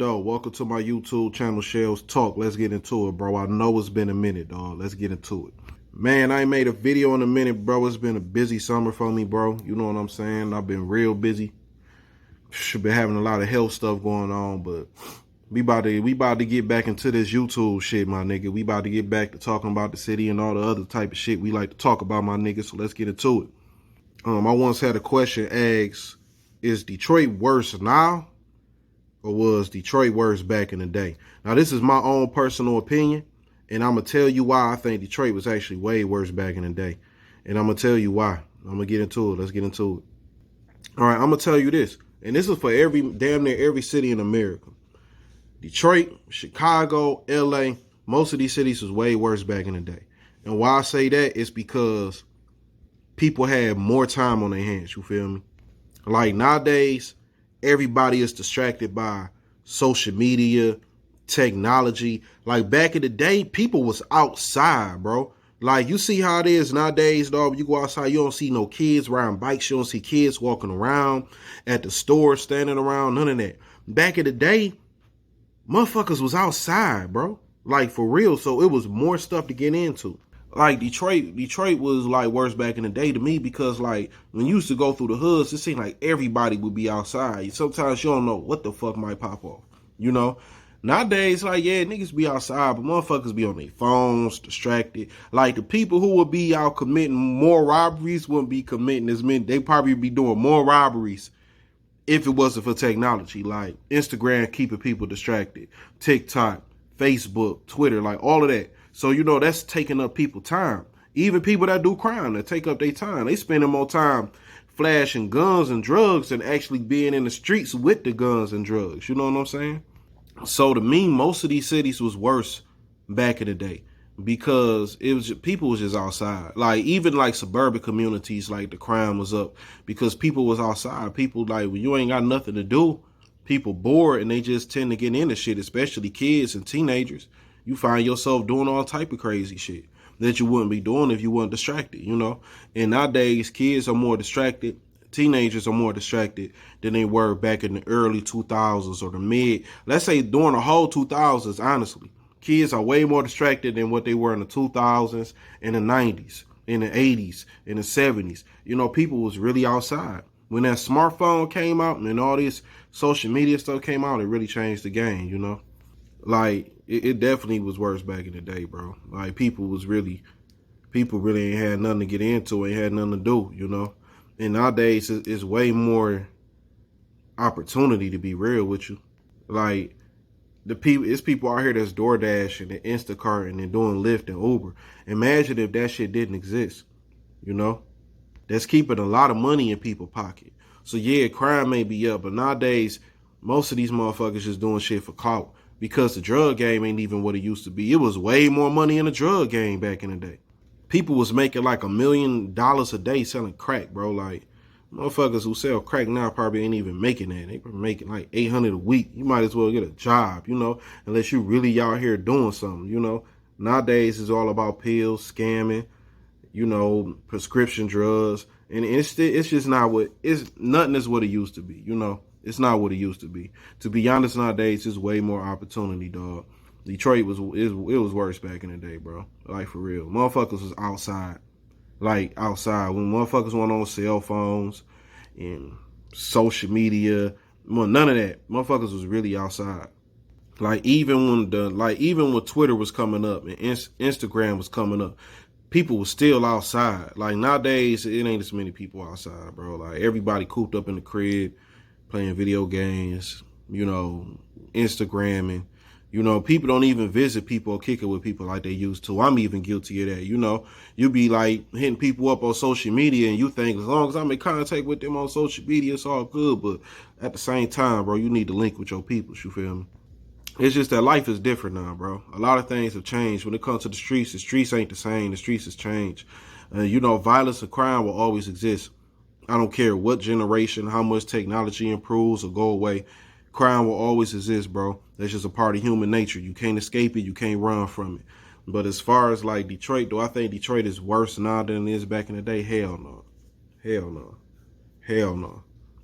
though? Welcome to my YouTube channel, Shells Talk. Let's get into it, bro. I know it's been a minute, dog. Let's get into it. Man, I ain't made a video in a minute, bro. It's been a busy summer for me, bro. You know what I'm saying? I've been real busy. Should be having a lot of health stuff going on, but we about to get back into this YouTube shit, my nigga. We about to get back to talking about the city and all the other type of shit we like to talk about, my nigga. So let's get into it. I once had a question asked, is Detroit worse now or was Detroit worse back in the day? Now, this is my own personal opinion, and I'm going to tell you why I think Detroit was actually way worse back in the day. And I'm going to tell you why. I'm going to get into it. Let's get into it. All right, I'm going to tell you this, and this is for damn near every city in America. Detroit, Chicago, LA, most of these cities was way worse back in the day. And why I say that is because people had more time on their hands, you feel me? Like nowadays, everybody is distracted by social media, technology. Like back in the day, people was outside, bro. Like you see how it is nowadays, dog. You go outside, you don't see no kids riding bikes. You don't see kids walking around at the store, standing around, none of that. Back in the day, motherfuckers was outside, bro. Like for real. So it was more stuff to get into. Like Detroit was like worse back in the day to me because like when you used to go through the hoods, it seemed like everybody would be outside. Sometimes you don't know what the fuck might pop off, you know? Nowadays, like, yeah, niggas be outside, but motherfuckers be on their phones, distracted. Like the people who would be out committing more robberies wouldn't be committing as many. They probably be doing more robberies if it wasn't for technology. Like Instagram keeping people distracted, TikTok, Facebook, Twitter, like all of that. So, you know, that's taking up people's time. Even people that do crime, that take up their time. They spending more time flashing guns and drugs than actually being in the streets with the guns and drugs. You know what I'm saying? So to me, most of these cities was worse back in the day because it was people was just outside. Like even like suburban communities, like the crime was up because people was outside. People like when you ain't got nothing to do, people bored and they just tend to get into shit, especially kids and teenagers. You find yourself doing all type of crazy shit that you wouldn't be doing if you weren't distracted, you know? And nowadays, kids are more distracted. Teenagers are more distracted than they were back in the early 2000s or the mid. Let's say during the whole 2000s, honestly. Kids are way more distracted than what they were in the 2000s, in the 90s, in the 80s, in the 70s. You know, people was really outside. When that smartphone came out and all this social media stuff came out, it really changed the game, you know? Like, it definitely was worse back in the day, bro. Like, people really ain't had nothing to get into, ain't had nothing to do, you know? And nowadays, it's way more opportunity, to be real with you. Like, it's people out here that's DoorDash and Instacart and they're doing Lyft and Uber. Imagine if that shit didn't exist, you know? That's keeping a lot of money in people's pocket. So, yeah, crime may be up, but nowadays, most of these motherfuckers just doing shit for clout. Because the drug game ain't even what it used to be. It was way more money in the drug game back in the day. People was making like $1 million a day selling crack, bro. Like, motherfuckers who sell crack now probably ain't even making that. They were making like $800 a week. You might as well get a job, you know, unless you really out here doing something, you know. Nowadays, it's all about pills, scamming, you know, prescription drugs. And it's just not nothing is what it used to be, you know. It's not what it used to be. To be honest, nowadays, there's way more opportunity, dog. Detroit it was worse back in the day, bro. Like, for real. Motherfuckers was outside. Like, outside. When motherfuckers went on cell phones and social media, well, none of that. Motherfuckers was really outside. Like, even when Twitter was coming up and Instagram was coming up, people was still outside. Like, nowadays, it ain't as many people outside, bro. Like, everybody cooped up in the crib, playing video games, you know, Instagramming. You know, people don't even visit people or kick it with people like they used to. I'm even guilty of that. You know, you be like hitting people up on social media and you think as long as I'm in contact with them on social media, it's all good. But at the same time, bro, you need to link with your people. You feel me? It's just that life is different now, bro. A lot of things have changed. When it comes to the streets ain't the same. The streets has changed. You know, violence and crime will always exist. I don't care what generation, how much technology improves or go away. Crime will always exist, bro. That's just a part of human nature. You can't escape it. You can't run from it. But as far as like Detroit, do I think Detroit is worse now than it is back in the day? Hell no. Hell no. Hell no.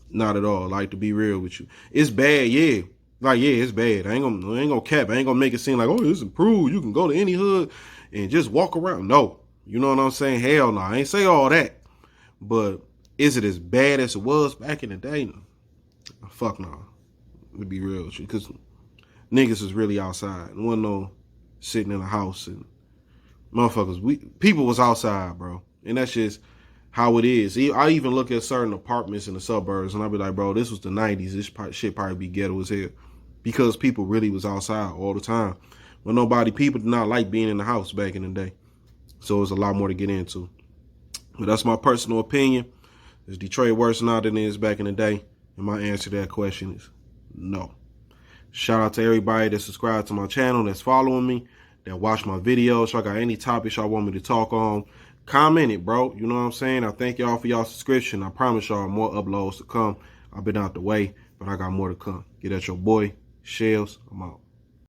Not at all. Like, to be real with you. It's bad, yeah. Like, yeah, it's bad. I ain't gonna cap. I ain't gonna make it seem like, oh, it's improved. You can go to any hood and just walk around. No. You know what I'm saying? Hell no. I ain't say all that. But is it as bad as it was back in the day? Fuck no. To be real with you. Because niggas is really outside. There wasn't no sitting in a house and motherfuckers. People was outside, bro. And that's just how it is. I even look at certain apartments in the suburbs and I be like, bro, this was the 90s. This shit probably be ghetto as hell. Because people really was outside all the time. When people did not like being in the house back in the day. So it's a lot more to get into. But that's my personal opinion. Is Detroit worse now than it is back in the day? And my answer to that question is no. Shout out to everybody that subscribed to my channel, that's following me, that watch my videos. If y'all got any topics y'all want me to talk on, comment it, bro. You know what I'm saying? I thank y'all for y'all subscription. I promise y'all more uploads to come. I've been out the way, but I got more to come. Get at your boy, Shells. I'm out.